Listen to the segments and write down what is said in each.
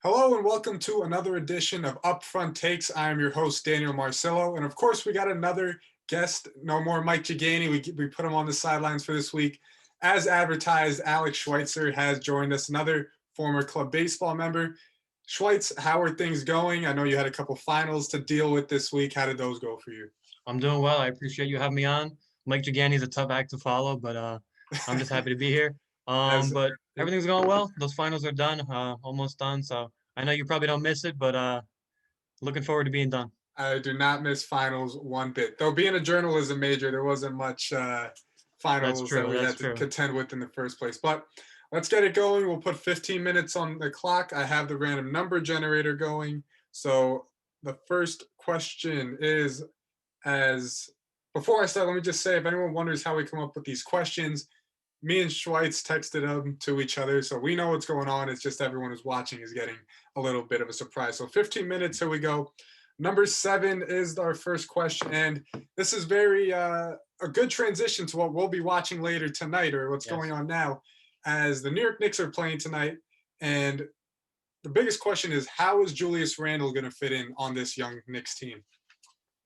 Hello and welcome to another edition of UpFront Takes. I am your host, Daniel Marcillo. And of course, we got another guest, no more Mike Jagani. We put him on the sidelines for this week. As advertised, Alex Schweitzer has joined us, another former club baseball member. Schweitz, how are things going? I know you had a couple finals to deal with this week. How did those go for you? I'm doing well. I appreciate you having me on. Mike Jagani is a tough act to follow, but I'm just happy to be here. As But everything's going well. Those finals are done, almost done. So I know you probably don't miss it, but looking forward to being done. I do not miss finals one bit. Though being a journalism major, there wasn't much That's finals that true. we That's had to true. contend with in the first place. But let's get it going. We'll put 15 minutes on the clock. I have the random number generator going. So the first question is as before I start, let me just say if anyone wonders how we come up with these questions, me and Schweitz texted them to each other. So we know what's going on. It's just everyone who's watching is getting a little bit of a surprise. So 15 minutes, here we go. Number 7 is our first question, and this is very a good transition to what we'll be watching later tonight, or what's going Yes. on now, as the New York Knicks are playing tonight. And the biggest question is, how is Julius Randle going to fit in on this young Knicks team?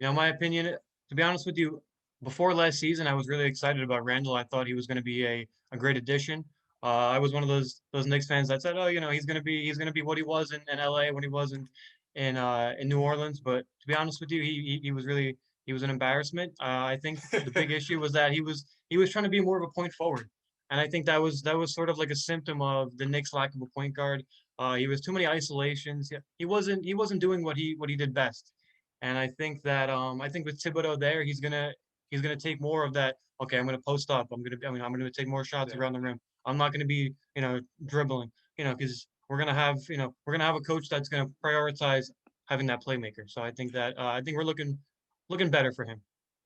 My opinion, to be honest with you, before last season, I was really excited about Randall. I thought he was going to be a great addition. I was one of those Knicks fans that said, "Oh, he's gonna be what he was in LA when he was in New Orleans." But to be honest with you, he was really he was an embarrassment. I think the big issue was that he was trying to be more of a point forward, and I think that was sort of like a symptom of the Knicks' lack of a point guard. He was too many isolations. Yeah, he wasn't doing what he did best. And I think with Thibodeau there, he's gonna take more of that. Okay, I'm gonna post up. I'm gonna take more shots Yeah. around the rim. I'm not gonna be dribbling. Because we're gonna have a coach that's gonna prioritize having that playmaker. So I think we're looking better for him.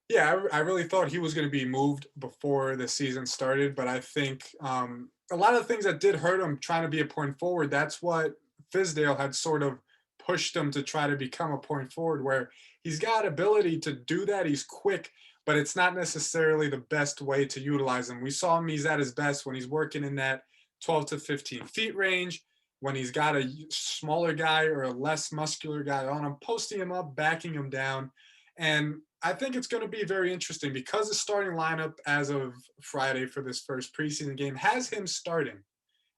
Yeah, I really thought he was going to be moved before the season started, but I think a lot of the things that did hurt him trying to be a point forward, that's what Fizdale had sort of pushed him to try to become a point forward, where he's got ability to do that. He's quick, but it's not necessarily the best way to utilize him. We saw him, he's at his best when he's working in that 12 to 15 feet range, when he's got a smaller guy or a less muscular guy on him, posting him up, backing him down. And I think it's going to be very interesting because the starting lineup as of Friday for this first preseason game has him starting.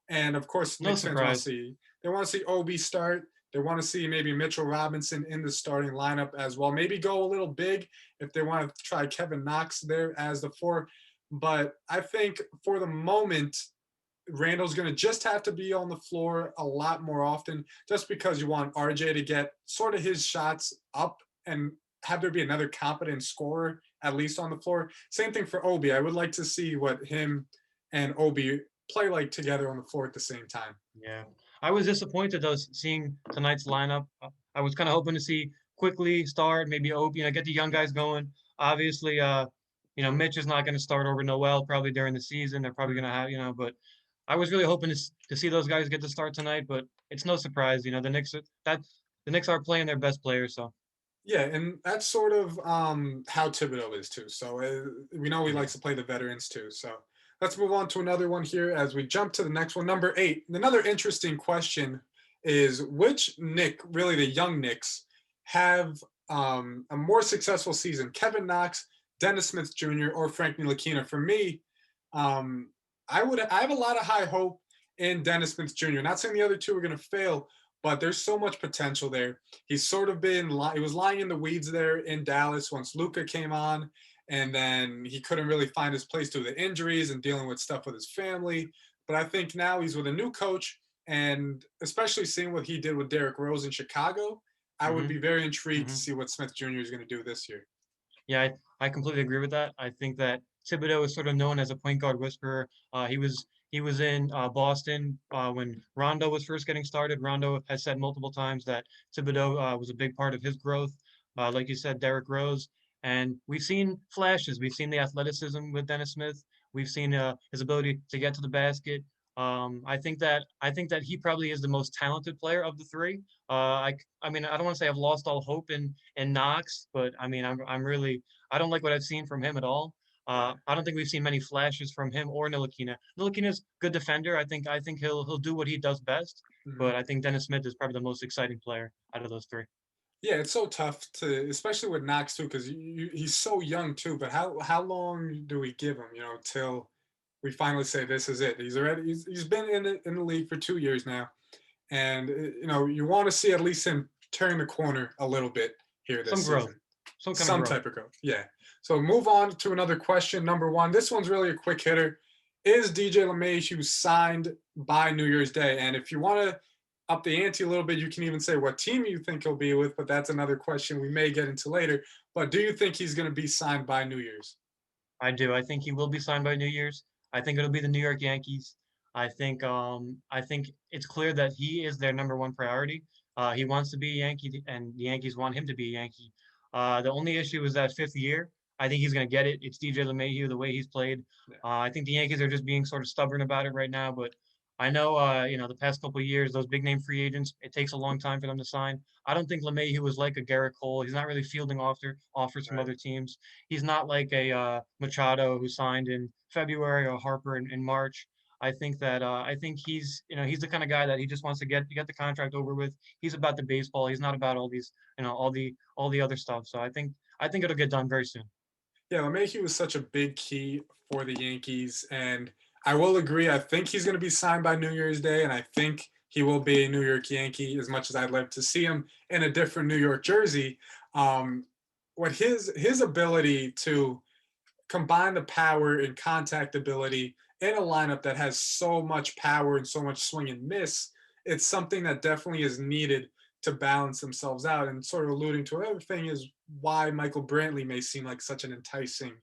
And of course, No Knicks fans want to surprise. see Obi start. They want to see maybe Mitchell Robinson in the starting lineup as well. Maybe go a little big if they want to try Kevin Knox there as the 4. But I think for the moment, Randall's going to just have to be on the floor a lot more often, just because you want RJ to get sort of his shots up and have there be another competent scorer at least on the floor. Same thing for Obi. I would like to see what him and Obi play like together on the floor at the same time. Yeah, I was disappointed though seeing tonight's lineup. I was kind of hoping to see quickly start, maybe Obi, get the young guys going. Obviously, Mitch is not going to start over Noel probably during the season. They're probably going to have, but I was really hoping to see those guys get to start tonight. But it's no surprise, the Knicks are playing their best players. So Yeah, and that's sort of how Thibodeau is too. So we know he yeah, likes to play the veterans too. So let's move on to another one here as we jump to the next one. Number 8. Another interesting question is, which Nick, really the young Knicks, have a more successful season? Kevin Knox, Dennis Smith Jr., or Frank Ntilikina? For me, um, I have a lot of high hope in Dennis Smith Jr. Not saying the other two are going to fail, but there's so much potential there. He's sort of been he was lying in the weeds there in Dallas once Luka came on, and then he couldn't really find his place due to the injuries and dealing with stuff with his family. But I think now he's with a new coach, and especially seeing what he did with Derrick Rose in Chicago, I would hmm be very intrigued to hmm see what Smith Jr. is going to do this year. yeah, I completely agree with that. I think that Thibodeau is sort of known as a point guard whisperer. He was in Boston when Rondo was first getting started. Rondo has said multiple times that Thibodeau was a big part of his growth. Like you said, Derrick Rose, and we've seen flashes. We've seen the athleticism with Dennis Smith. We've seen his ability to get to the basket. I think that he probably is the most talented player of the three. I mean, I don't want to say I've lost all hope in Knox, but I mean, I don't like what I've seen from him at all. I don't think we've seen many flashes from him or Ntilikina. Ntilikina's good defender. I think he'll do what he does best. Mhm. but I think Dennis Smith is probably the most exciting player out of those three. Yeah, it's so tough to, especially with Knox too, because he's so young too. But how long do we give him? Till we finally say this is it. He's been in the league for 2 years now, and you want to see at least him turn the corner a little bit here Some this growth, season, some kind of some growth. type of growth. Yeah. So move on to another question. Number one. This one's really a quick hitter. Is DJ LeMahieu signed by New Year's Day? And if you want to up the ante a little bit, you can even say what team you think he'll be with, but that's another question we may get into later. But do you think he's going to be signed by New Year's? I do. I think he will be signed by New Year's. I think it'll be the New York Yankees. I think it's clear that he is their number one priority. He wants to be a Yankee, and the Yankees want him to be a Yankee. The only issue is that fifth year. I think he's going to get it. It's DJ LeMahieu, the way he's played. Yeah. I think the Yankees are just being sort of stubborn about it right now. But I know, the past couple of years, those big name free agents, it takes a long time for them to sign. I don't think LeMahieu was like a Garrett Cole. He's not really fielding offers from Right. other teams. He's not like a Machado who signed in February or Harper in March. I think he's the kind of guy that he just wants to get the contract over with. He's about the baseball. He's not about all these all the other stuff. So I think it'll get done very soon. Yeah, LeMahieu was such a big key for the Yankees, and I will agree. I think he's going to be signed by New Year's Day, and I think he will be a New York Yankee. As much as I'd love to see him in a different New York jersey, um, what his ability to combine the power and contact ability in a lineup that has so much power and so much swing and miss, it's something that definitely is needed to balance themselves out. And sort of alluding to another thing is why Michael Brantley may seem like such an enticing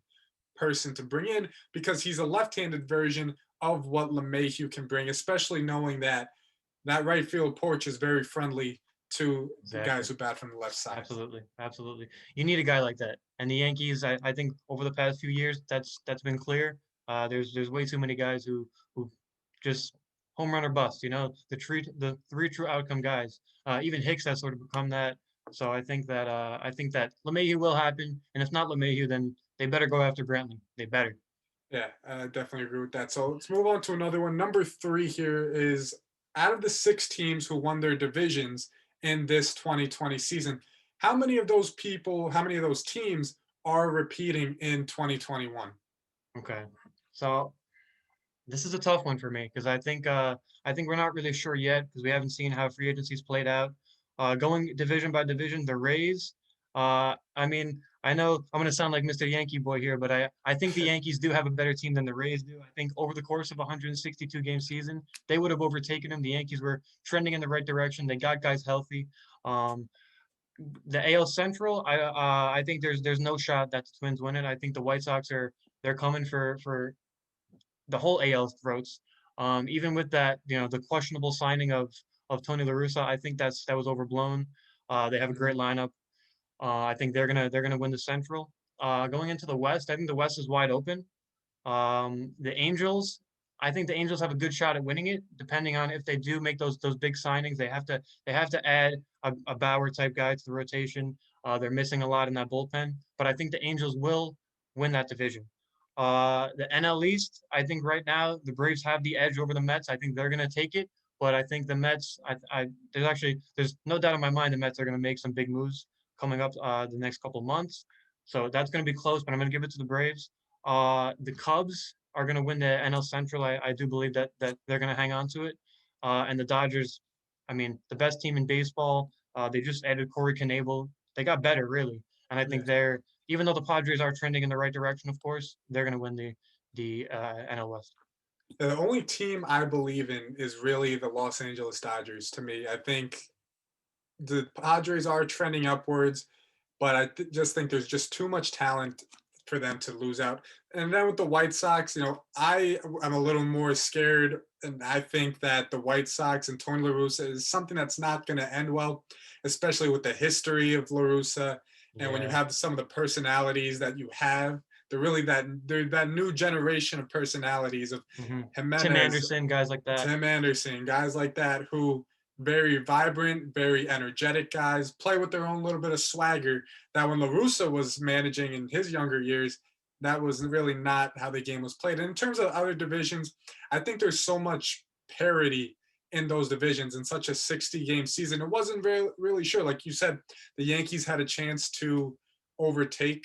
person to bring in, because he's a left-handed version of what LeMahieu can bring, especially knowing that that right field porch is very friendly to the Exactly. guys who bat from the left side. Absolutely. Absolutely. You need a guy like that. And the Yankees, I think over the past few years, that's been clear. There's way too many guys who just home run or bust, the three true outcome guys. Even Hicks has sort of become that. So I think that LeMahieu will happen. And if not LeMahieu, then they better go after Brantley. They better. Yeah, I definitely agree with that. So let's move on to another one. Number three here is out of the six teams who won their divisions in this 2020 season, how many of those teams are repeating in 2021? Okay. So this is a tough one for me because I think we're not really sure yet because we haven't seen how free agency's played out. Going division by division, the Rays. I mean, I know I'm gonna sound like Mr. Yankee boy here, but I think the Yankees do have a better team than the Rays do. I think over the course of a 162 game season, they would have overtaken them. The Yankees were trending in the right direction. They got guys healthy. Um, the AL Central, I think there's no shot that the Twins win it. I think the White Sox they're coming for the whole AL throats. Even with that, the questionable signing of Tony La Russa, I think that was overblown. They have a great Mhm. lineup. I think they're gonna win the Central. Going into the West, I think the West is wide open. The Angels, I think the Angels have a good shot at winning it, depending on if they do make those big signings. They have to add a Bauer type guy to the rotation. They're missing a lot in that bullpen, but I think the Angels will win that division. The NL East, I think right now the Braves have the edge over the Mets. I think they're gonna take it, but I think the Mets, there's no doubt in my mind the Mets are gonna make some big moves coming up the next couple months. So that's gonna be close, but I'm gonna give it to the Braves. The Cubs are going to win the NL Central. I do believe that they're going to hang on to it. And the Dodgers, I mean, the best team in baseball. They just added Corey Knebel. They got better, really. And I Yeah. think even though the Padres are trending in the right direction, of course, they're going to win the NL West. The only team I believe in is really the Los Angeles Dodgers. To me, I think the Padres are trending upwards, but just think there's just too much talent for them to lose out. And then with the White Sox, I am a little more scared, and I think that the White Sox and Tony La Russa is something that's not going to end well, especially with the history of La Russa, and when you Yeah. have some of the personalities that you have. They're that new generation of personalities of hmm Tim Jimenez, Anderson, guys like that. Tim Anderson, guys like that who very vibrant, very energetic guys, play with their own little bit of swagger. That when La Russa was managing in his younger years, that was really not how the game was played. And in terms of other divisions, I think there's so much parity in those divisions in such a 60-game season. It wasn't really sure. Like you said, the Yankees had a chance to overtake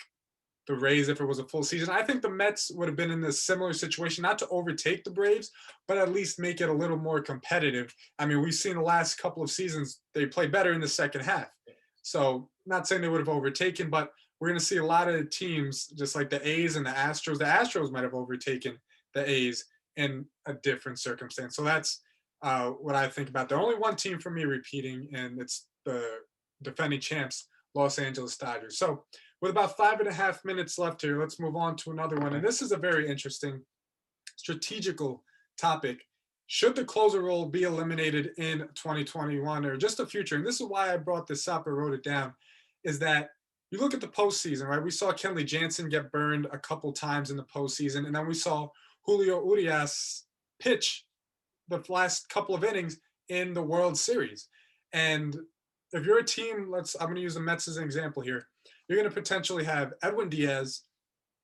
the Rays if it was a full season. I think the Mets would have been in a similar situation, not to overtake the Braves, but at least make it a little more competitive. I mean, we've seen the last couple of seasons, they play better in the second half. So, not saying they would have overtaken, but we're going to see a lot of teams, just like the A's and the Astros. The Astros might have overtaken the A's in a different circumstance. So, that's what I think about. There's only one team for me repeating, and it's the defending champs, Los Angeles Dodgers. So, with about 5.5 minutes left here, let's move on to another one. And this is a very interesting strategical topic. Should the closer role be eliminated in 2021 or just the future? And this is why I brought this up or wrote it down, is that you look at the postseason, right? We saw Kenley Jansen get burned a couple times in the postseason, and then we saw Julio Urias pitch the last couple of innings in the World Series. And if you're a team, I'm going to use the Mets as an example here. You're going to potentially have Edwin Diaz,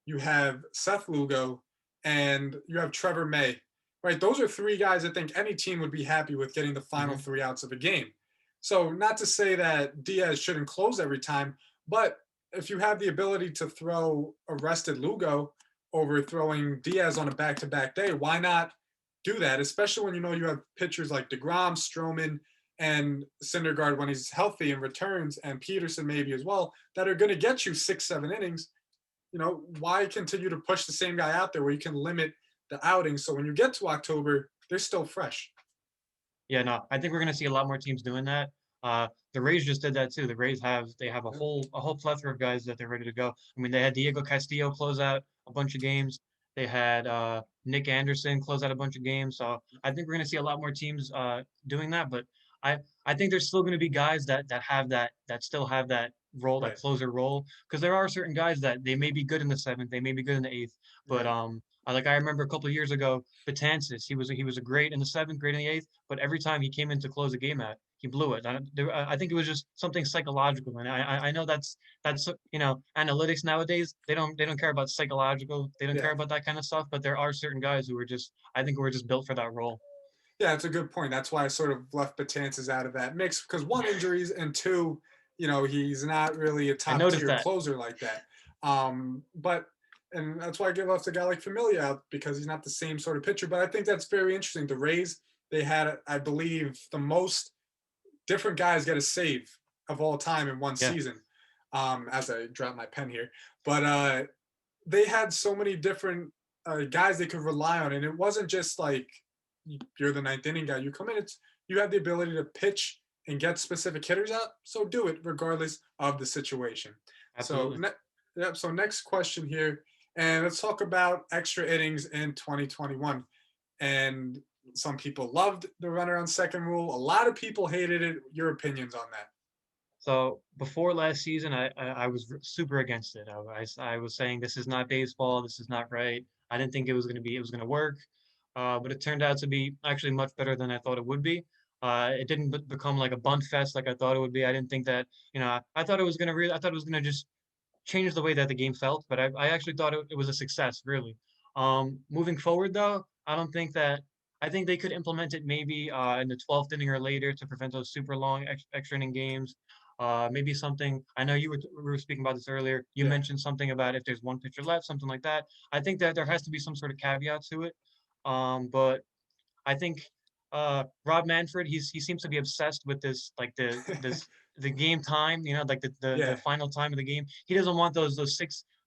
you have Seth Lugo, and you have Trevor May, right? Those are three guys I think any team would be happy with getting the final 3 outs of a game. So not to say that Diaz shouldn't close every time, but if you have the ability to throw a rested Lugo over throwing Diaz on a back-to-back day, why not do that? Especially when you know you have pitchers like DeGrom, Stroman, and Syndergaard when he's healthy and returns, and Peterson maybe as well, that are going to get you 6-7 innings. Why continue to push the same guy out there where you can limit the outings so when you get to October, they're still fresh? Yeah, no, I think we're going to see a lot more teams doing that. The Rays just did that too. The Rays have a whole plethora of guys that they're ready to go. I mean, they had Diego Castillo close out a bunch of games. They had Nick Anderson close out a bunch of games. So I think we're going to see a lot more teams doing that. But I think there's still going to be guys that still have that role, that Right. closer role, because there are certain guys that they may be good in the seventh, they may be good in the eighth, but Right. I remember a couple of years ago, Betances, he was a great in the seventh, great in the eighth, but every time he came in to close a game out, he blew it. I think it was just something psychological, and I know that's analytics nowadays, they don't care about psychological, they don't Yeah. care about that kind of stuff, but there are certain guys who are just, I think, who are just built for that role. Yeah, it's a good point. That's why I sort of left Betances out of that mix because one, injuries, and two, he's not really a I top noticed tier that. closer like that. But and that's why I give off a guy like Familia out because he's not the same sort of pitcher. But I think that's very interesting. The Rays, they had, I believe, the most different guys get a save of all time in one Yeah. season. As I drop my pen here, but they had so many different guys they could rely on, and it wasn't just like you're the ninth inning guy. You come in, you have the ability to pitch and get specific hitters out, so do it regardless of the situation. So, Absolutely. yep. So next question here, and let's talk about extra innings in 2021. And some people loved the runner on second rule. A lot of people hated it. Your opinions on that? So before last season, I was super against it. I was saying this is not baseball. This is not right. I didn't think it was going to work, but it turned out to be actually much better than I thought it would be. It didn't become like a bunt fest like I thought it would be. I didn't think that, I thought it was going to I thought it was going to just change the way that the game felt, but I actually thought it was a success, really. Moving forward, though, I don't think that. I think they could implement it maybe in the 12th inning or later to prevent those super long extra inning games. Maybe something. I know we were speaking about this earlier. You Yeah. mentioned something about if there's one pitcher left, something like that. I think that there has to be some sort of caveat to it. But I think Rob Manfred, he seems to be obsessed with this, like the game time, like the Yeah. final time of the game. He doesn't want those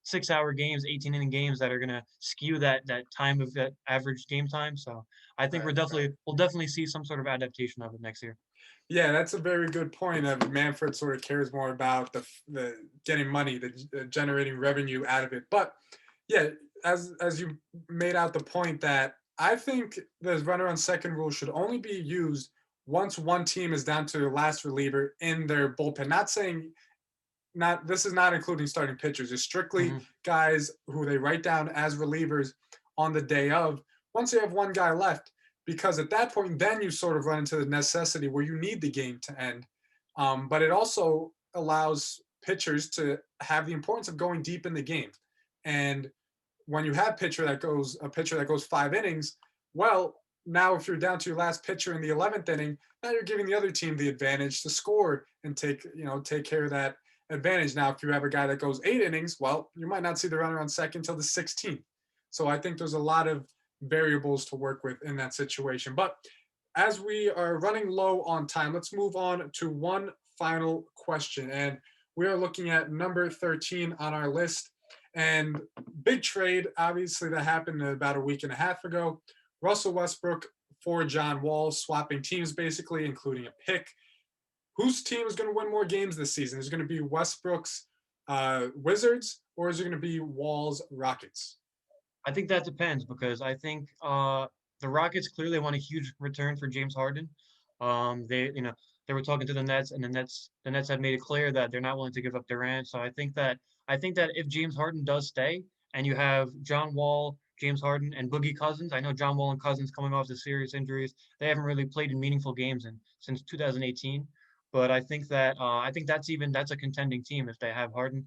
6 hour games, 18 inning games that are gonna skew that time of that average game time. So I think Right. Right. we'll definitely see some sort of adaptation of it next year. Yeah, that's a very good point. Of Manfred sort of cares more about the getting money, the generating revenue out of it. But yeah, as you made out the point that I think the runner on second rule should only be used once one team is down to the last reliever in their bullpen. Not saying not this is not including starting pitchers. It's strictly Hmm. guys who they write down as relievers on the day of. Once they have one guy left, because at that point, then you sort of run into the necessity where you need the game to end. But it also allows pitchers to have the importance of going deep in the game. And when you have a pitcher that goes 5 innings, well, now if you're down to your last pitcher in the 11th inning, now you're giving the other team the advantage to score and take care of that advantage. Now, if you have a guy that goes 8 innings, well, you might not see the runner on second till the 16th. So I think there's a lot of variables to work with in that situation. But as we are running low on time, let's move on to one final question. And we are looking at number 13 on our list. And big trade, obviously, that happened about a week and a half ago. Russell Westbrook for John Wall, swapping teams basically, including a pick. Whose team is going to win more games this season? Is it going to be Westbrook's Wizards, or is it going to be Wall's Rockets? I think that depends because I think the Rockets clearly want a huge return for James Harden. They were talking to the Nets, and the Nets had made it clear that they're not willing to give up Durant. So I think that if James Harden does stay, and you have John Wall, James Harden, and Boogie Cousins, I know John Wall and Cousins coming off the serious injuries. They haven't really played in meaningful games since 2018. But I think that's a contending team if they have Harden.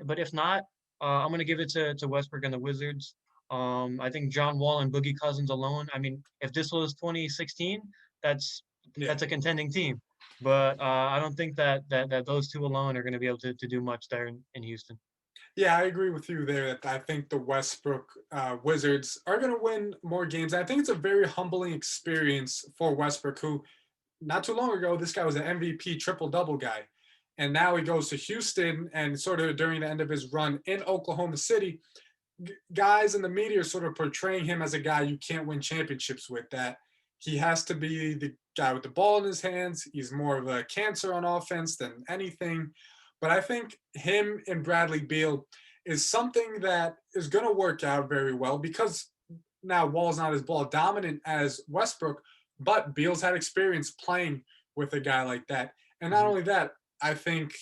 But if not, I'm going to give it to Westbrook and the Wizards. I think John Wall and Boogie Cousins alone. I mean, if this was 2016, that's Yeah. that's a contending team. But I don't think that those two alone are going to be able to do much there in Houston. Yeah, I agree with you there that I think the Westbrook Wizards are going to win more games. I think it's a very humbling experience for Westbrook, who not too long ago, this guy was an MVP triple double guy. And now he goes to Houston, and sort of during the end of his run in Oklahoma City, guys in the media are sort of portraying him as a guy you can't win championships with, that he has to be the guy with the ball in his hands. He's more of a cancer on offense than anything. But I think him and Bradley Beal is something that is going to work out very well because now Wall's not as ball dominant as Westbrook, but Beal's had experience playing with a guy like that. And not Mhm. only that, I think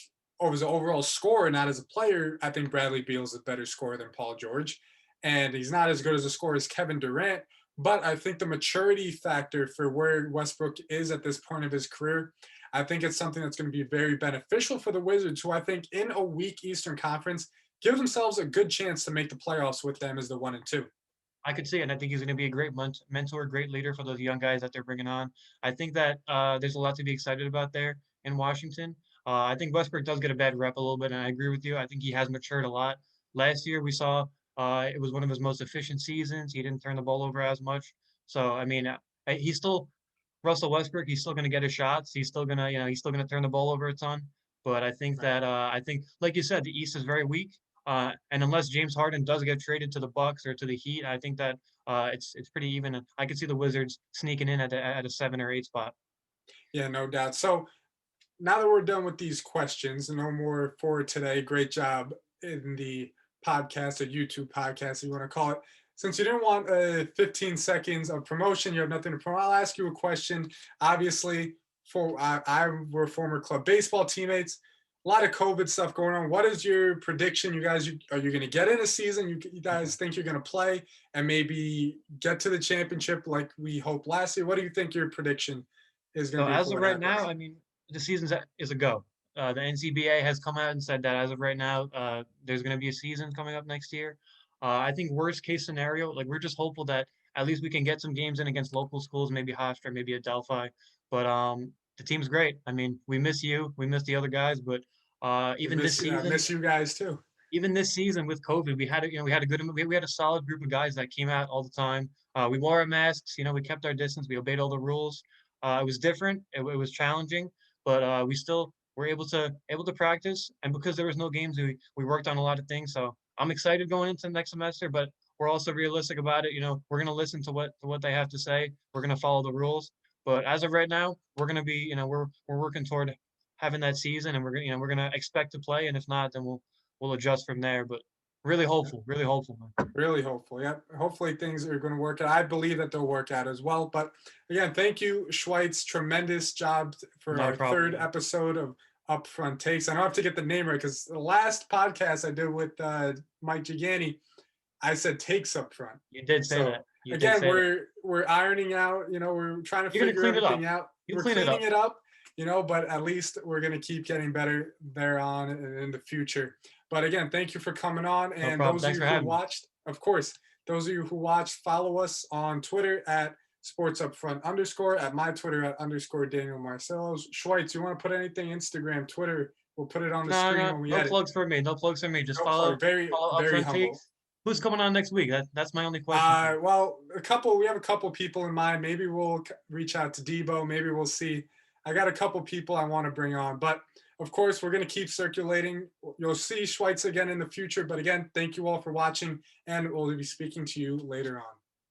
as an overall scorer, not as a player, I think Bradley Beal's a better scorer than Paul George. And he's not as good as a scorer as Kevin Durant. But I think the maturity factor for where Westbrook is at this point of his career, I think it's something that's going to be very beneficial for the Wizards, who I think in a weak Eastern Conference give themselves a good chance to make the playoffs with them as the 1 and 2. I could see it, and I think he's going to be a great mentor, great leader for those young guys that they're bringing on. I think that there's a lot to be excited about there in Washington. I think Westbrook does get a bad rep a little bit, and I agree with you. I think he has matured a lot. Last year, we saw it was one of his most efficient seasons. He didn't turn the ball over as much. So, I mean, he's still Russell Westbrook. He's still going to get his shots. He's still gonna turn the ball over a ton. But Right. I think, like you said, the East is very weak. And unless James Harden does get traded to the Bucks or to the Heat, I think that it's pretty even. I could see the Wizards sneaking in at a 7 or 8 spot. Yeah, no doubt. So now that we're done with these questions, no more for today. Great job in the podcast, or YouTube podcast, if you want to call it. Since you didn't want 15 seconds of promotion, you have nothing to promote. I'll ask you a question. Obviously, we're former club baseball teammates. A lot of COVID stuff going on. What is your prediction? You guys, are you going to get in a season? You guys think you're going to play and maybe get to the championship like we hoped last year? What do you think your prediction is going So to be as for of what right now, happens? I mean, the is a go. The NCBA has come out and said that as of right now, there's going to be a season coming up next year. I think worst case scenario, like we're just hopeful that at least we can get some games in against local schools, maybe Hofstra, maybe Adelphi. But the team's great. I mean, we miss the other guys, but even this I season, miss you guys too. with COVID, we had a solid group of guys that came out all the time. We wore our masks, we kept our distance, we obeyed all the rules. It was different, it was challenging, but we still were able to practice. And because there was no games, we worked on a lot of things. So I'm excited going into next semester, but we're also realistic about it. We're gonna listen to what they have to say. We're gonna follow the rules. But as of right now, we're gonna be, we're working toward having that season, and we're gonna expect to play. And if not, then we'll adjust from there. But really hopeful, man. Really hopeful. Yeah. Hopefully things are going to work out. I believe that they'll work out as well. But again, thank you, Schweitz. Tremendous job for Not a our problem, third man. episode of Upfront Takes. I don't have to get the name right because the last podcast I did with Mike Gigani, I said takes up front. You did say So that. You did again, say that. we're ironing out, we're trying to You're gonna figure clean it up. everything out. You We're clean it cleaning up. it up, but at least we're gonna keep getting better there on in the future. But again, thank you for coming on. No And problem. those of Thanks you for who having me. watched, of course, those of you who watched, follow us on Twitter at Sports Upfront _ at my Twitter at _ Daniel Marcillo. Schweitz, you want to put anything? Instagram, Twitter? We'll put it on the No, screen no, when we no edit. plugs for me. No plugs for me. Just No plug. Very, follow very Upfront humble. Takes. Who's coming on next week? That's my only question for you. Well, we have a couple people in mind. Maybe we'll reach out to Debo. Maybe we'll see. I got a couple people I want to bring on, but of course, we're going to keep circulating. You'll see Schweitz again in the future. But again, thank you all for watching, and we'll be speaking to you later on.